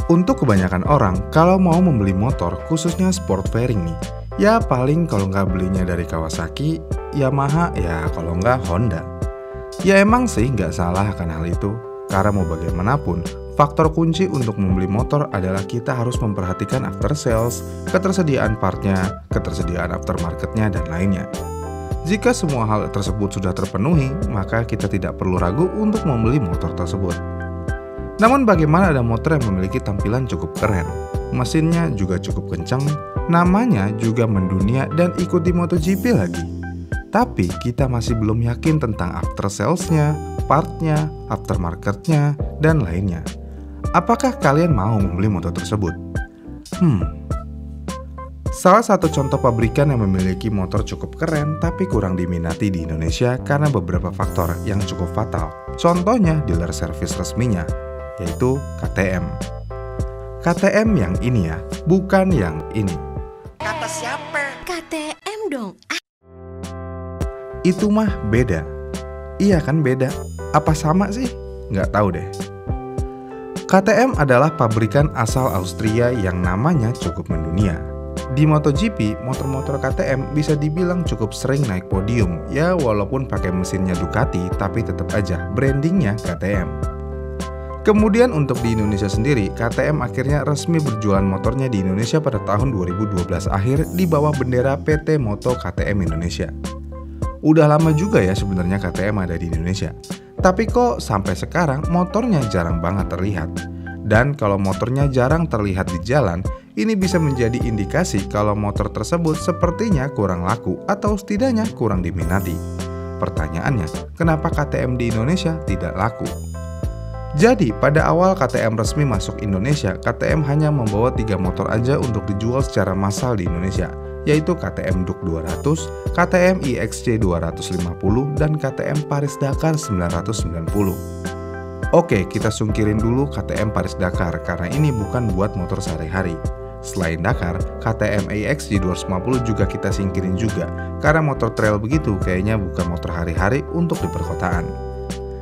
Untuk kebanyakan orang, kalau mau membeli motor, khususnya sport fairing nih, ya paling kalau nggak belinya dari Kawasaki, Yamaha, ya kalau nggak Honda. Ya emang sih nggak salah akan hal itu, karena mau bagaimanapun, faktor kunci untuk membeli motor adalah kita harus memperhatikan after sales, ketersediaan partnya, ketersediaan aftermarketnya, dan lainnya. Jika semua hal tersebut sudah terpenuhi, maka kita tidak perlu ragu untuk membeli motor tersebut. Namun bagaimana ada motor yang memiliki tampilan cukup keren, mesinnya juga cukup kencang, namanya juga mendunia dan ikut di MotoGP lagi. Tapi kita masih belum yakin tentang after sales-nya, partnya, aftermarket-nya, dan lainnya. Apakah kalian mau membeli motor tersebut? Salah satu contoh pabrikan yang memiliki motor cukup keren tapi kurang diminati di Indonesia karena beberapa faktor yang cukup fatal. Contohnya dealer service resminya, yaitu KTM. KTM yang ini ya, bukan yang ini. Kata siapa? KTM dong. Itu mah beda. Iya kan beda? Apa sama sih? Nggak tahu deh. KTM adalah pabrikan asal Austria yang namanya cukup mendunia. Di MotoGP, motor-motor KTM bisa dibilang cukup sering naik podium. Ya walaupun pakai mesinnya Ducati, tapi tetap aja brandingnya KTM. Kemudian untuk di Indonesia sendiri, KTM akhirnya resmi berjualan motornya di Indonesia pada tahun 2012 akhir di bawah bendera PT Moto KTM Indonesia. Udah lama juga ya sebenarnya KTM ada di Indonesia. Tapi kok sampai sekarang motornya jarang banget terlihat. Dan kalau motornya jarang terlihat di jalan, ini bisa menjadi indikasi kalau motor tersebut sepertinya kurang laku atau setidaknya kurang diminati. Pertanyaannya, kenapa KTM di Indonesia tidak laku? Jadi, pada awal KTM resmi masuk Indonesia, KTM hanya membawa 3 motor aja untuk dijual secara massal di Indonesia, yaitu KTM Duke 200, KTM IXC 250, dan KTM Paris Dakar 990. Oke, kita sungkirin dulu KTM Paris Dakar karena ini bukan buat motor sehari-hari. Selain Dakar, KTM IXC 250 juga kita singkirin juga, karena motor trail begitu kayaknya bukan motor hari-hari untuk di perkotaan.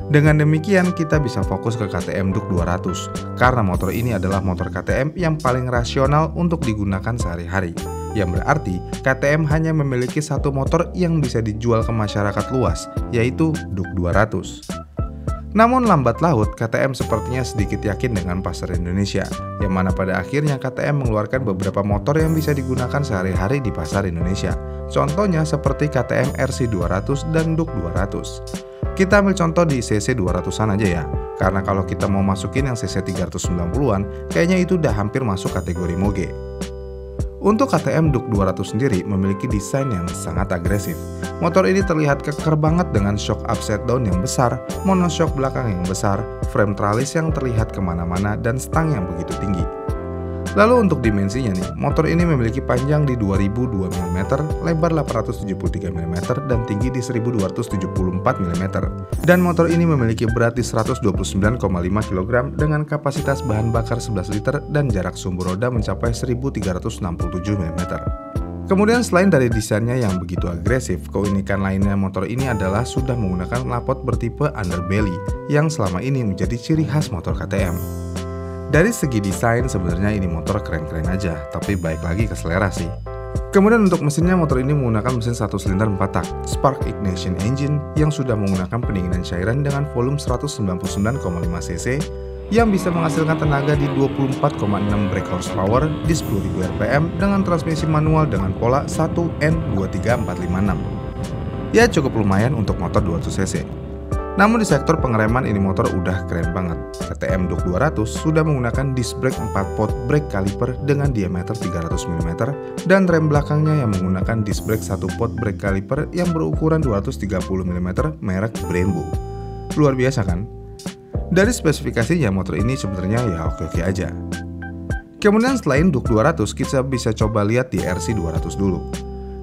Dengan demikian, kita bisa fokus ke KTM Duke 200, karena motor ini adalah motor KTM yang paling rasional untuk digunakan sehari-hari. Yang berarti, KTM hanya memiliki satu motor yang bisa dijual ke masyarakat luas, yaitu Duke 200. Namun lambat laut, KTM sepertinya sedikit yakin dengan pasar Indonesia, yang mana pada akhirnya KTM mengeluarkan beberapa motor yang bisa digunakan sehari-hari di pasar Indonesia. Contohnya seperti KTM RC 200 dan Duke 200. Kita ambil contoh di CC 200-an aja ya, karena kalau kita mau masukin yang CC 390-an, kayaknya itu udah hampir masuk kategori moge. Untuk KTM Duke 200 sendiri memiliki desain yang sangat agresif. Motor ini terlihat keker banget dengan shock upside down yang besar, monoshock belakang yang besar, frame tralis yang terlihat kemana-mana, dan stang yang begitu tinggi. Lalu untuk dimensinya nih, motor ini memiliki panjang di 2002 mm, lebar 873 mm, dan tinggi di 1274 mm. Dan motor ini memiliki berat di 129,5 kg dengan kapasitas bahan bakar 11 liter dan jarak sumbu roda mencapai 1367 mm. Kemudian selain dari desainnya yang begitu agresif, keunikan lainnya motor ini adalah sudah menggunakan knalpot bertipe underbelly yang selama ini menjadi ciri khas motor KTM. Dari segi desain sebenarnya ini motor keren-keren aja, tapi baik lagi ke selera sih. Kemudian untuk mesinnya, motor ini menggunakan mesin 1 silinder 4 tak Spark Ignition Engine yang sudah menggunakan pendinginan cairan dengan volume 199,5 cc yang bisa menghasilkan tenaga di 24,6 brake horsepower di 10.000 rpm dengan transmisi manual dengan pola 1N23456. Ya cukup lumayan untuk motor 200 cc. Namun di sektor pengereman ini motor udah keren banget. KTM Duke 200 sudah menggunakan disc brake 4 pot brake caliper dengan diameter 300 mm dan rem belakangnya yang menggunakan disc brake 1 pot brake caliper yang berukuran 230 mm merek Brembo. Luar biasa kan? Dari spesifikasinya motor ini sebenarnya ya oke-oke aja. Kemudian selain Duke 200, kita bisa coba lihat di RC 200 dulu.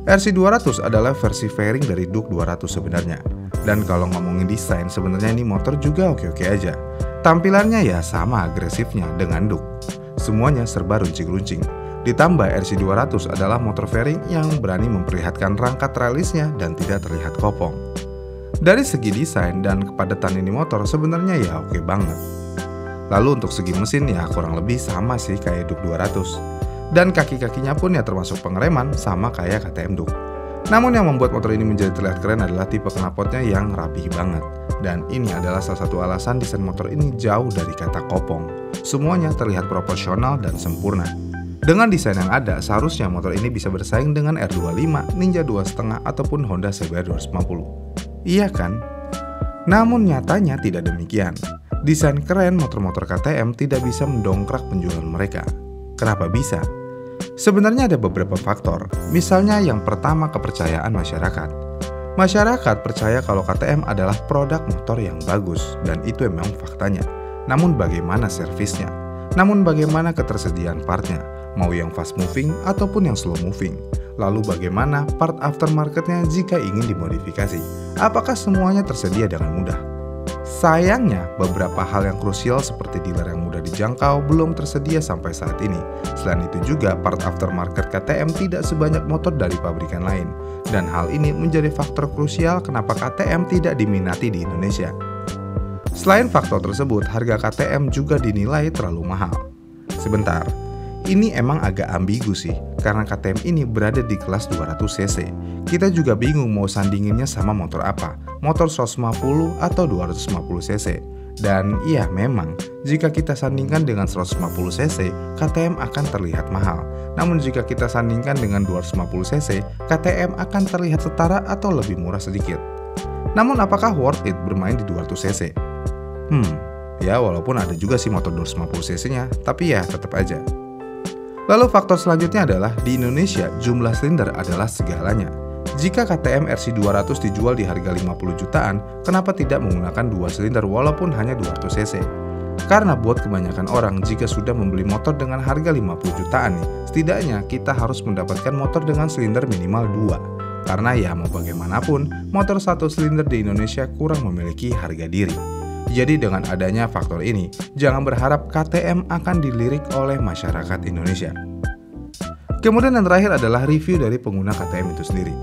RC 200 adalah versi fairing dari Duke 200 sebenarnya. Dan kalau ngomongin desain, sebenarnya ini motor juga oke-oke aja. Tampilannya ya sama agresifnya dengan Duke. Semuanya serba runcing-runcing. Ditambah RC 200 adalah motor fairing yang berani memperlihatkan rangka trailisnya dan tidak terlihat kopong. Dari segi desain dan kepadatan ini motor sebenarnya ya oke banget. Lalu untuk segi mesin ya kurang lebih sama sih kayak Duke 200. Dan kaki-kakinya pun ya termasuk pengereman sama kayak KTM Duke. Namun yang membuat motor ini menjadi terlihat keren adalah tipe knalpotnya yang rapih banget. Dan ini adalah salah satu alasan desain motor ini jauh dari kata kopong. Semuanya terlihat proporsional dan sempurna. Dengan desain yang ada, seharusnya motor ini bisa bersaing dengan R25, Ninja 2.5, ataupun Honda CBR 250. Iya kan? Namun nyatanya tidak demikian. Desain keren motor-motor KTM tidak bisa mendongkrak penjualan mereka. Kenapa bisa? Sebenarnya ada beberapa faktor. Misalnya yang pertama, kepercayaan masyarakat. Masyarakat percaya kalau KTM adalah produk motor yang bagus, dan itu memang faktanya. Namun bagaimana servisnya? Namun bagaimana ketersediaan partnya? Mau yang fast moving ataupun yang slow moving? Lalu bagaimana part aftermarketnya jika ingin dimodifikasi? Apakah semuanya tersedia dengan mudah? Sayangnya, beberapa hal yang krusial seperti dealer yang mudah dijangkau belum tersedia sampai saat ini. Selain itu juga, part aftermarket KTM tidak sebanyak motor dari pabrikan lain. Dan hal ini menjadi faktor krusial kenapa KTM tidak diminati di Indonesia. Selain faktor tersebut, harga KTM juga dinilai terlalu mahal. Sebentar, ini emang agak ambigu sih, karena KTM ini berada di kelas 200cc. Kita juga bingung mau sandinginnya sama motor apa, motor 150 atau 250cc. Dan iya memang, jika kita sandingkan dengan 150cc, KTM akan terlihat mahal. Namun jika kita sandingkan dengan 250cc, KTM akan terlihat setara atau lebih murah sedikit. Namun apakah worth it bermain di 200cc? Ya walaupun ada juga sih motor 250cc-nya, tapi ya tetap aja. Lalu faktor selanjutnya adalah di Indonesia jumlah silinder adalah segalanya. Jika KTM RC200 dijual di harga 50 jutaan, kenapa tidak menggunakan 2 silinder walaupun hanya 200cc? Karena buat kebanyakan orang jika sudah membeli motor dengan harga 50 jutaan nih, setidaknya kita harus mendapatkan motor dengan silinder minimal 2. Karena ya mau bagaimanapun, motor 1 silinder di Indonesia kurang memiliki harga diri. Jadi dengan adanya faktor ini, jangan berharap KTM akan dilirik oleh masyarakat Indonesia. Kemudian yang terakhir adalah review dari pengguna KTM itu sendiri.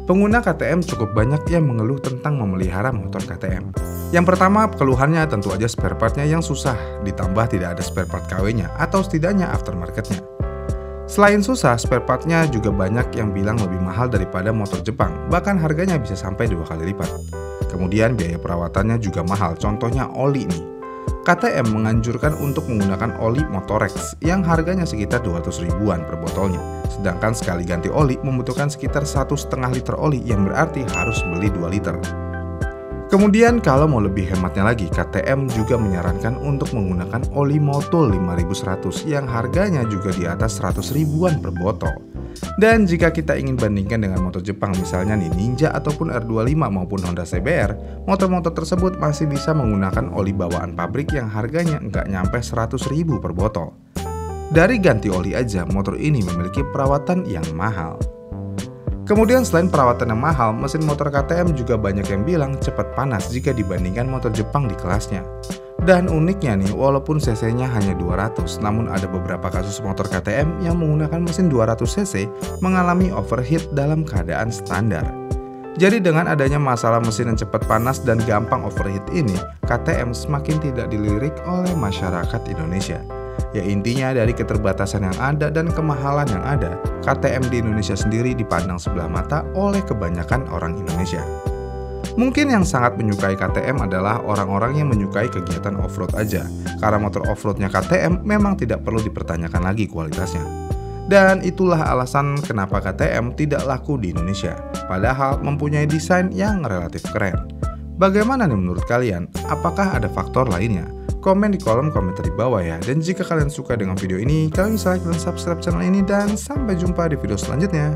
Pengguna KTM cukup banyak yang mengeluh tentang memelihara motor KTM. Yang pertama, keluhannya tentu aja spare partnya yang susah, ditambah tidak ada spare part KW-nya atau setidaknya aftermarketnya. Selain susah, spare partnya juga banyak yang bilang lebih mahal daripada motor Jepang, bahkan harganya bisa sampai 2 kali lipat. Kemudian biaya perawatannya juga mahal, contohnya oli nih. KTM menganjurkan untuk menggunakan oli Motorex yang harganya sekitar 200 ribuan per botolnya. Sedangkan sekali ganti oli membutuhkan sekitar 1,5 liter oli yang berarti harus beli 2 liter. Kemudian kalau mau lebih hematnya lagi, KTM juga menyarankan untuk menggunakan oli Motul 5100 yang harganya juga di atas 100 ribuan per botol. Dan jika kita ingin bandingkan dengan motor Jepang misalnya nih Ninja ataupun R25 maupun Honda CBR, motor-motor tersebut masih bisa menggunakan oli bawaan pabrik yang harganya nggak nyampe 100 ribu per botol. Dari ganti oli aja, motor ini memiliki perawatan yang mahal. Kemudian selain perawatan yang mahal, mesin motor KTM juga banyak yang bilang cepat panas jika dibandingkan motor Jepang di kelasnya. Dan uniknya nih, walaupun cc-nya hanya 200, namun ada beberapa kasus motor KTM yang menggunakan mesin 200cc mengalami overheat dalam keadaan standar. Jadi dengan adanya masalah mesin yang cepat panas dan gampang overheat ini, KTM semakin tidak dilirik oleh masyarakat Indonesia. Ya intinya dari keterbatasan yang ada dan kemahalan yang ada, KTM di Indonesia sendiri dipandang sebelah mata oleh kebanyakan orang Indonesia. Mungkin yang sangat menyukai KTM adalah orang-orang yang menyukai kegiatan off-road aja, karena motor off-roadnya KTM memang tidak perlu dipertanyakan lagi kualitasnya. Dan itulah alasan kenapa KTM tidak laku di Indonesia, padahal mempunyai desain yang relatif keren. Bagaimana nih menurut kalian? Apakah ada faktor lainnya? Komen di kolom komentar di bawah ya. Dan jika kalian suka dengan video ini, kalian bisa like dan subscribe channel ini, dan sampai jumpa di video selanjutnya.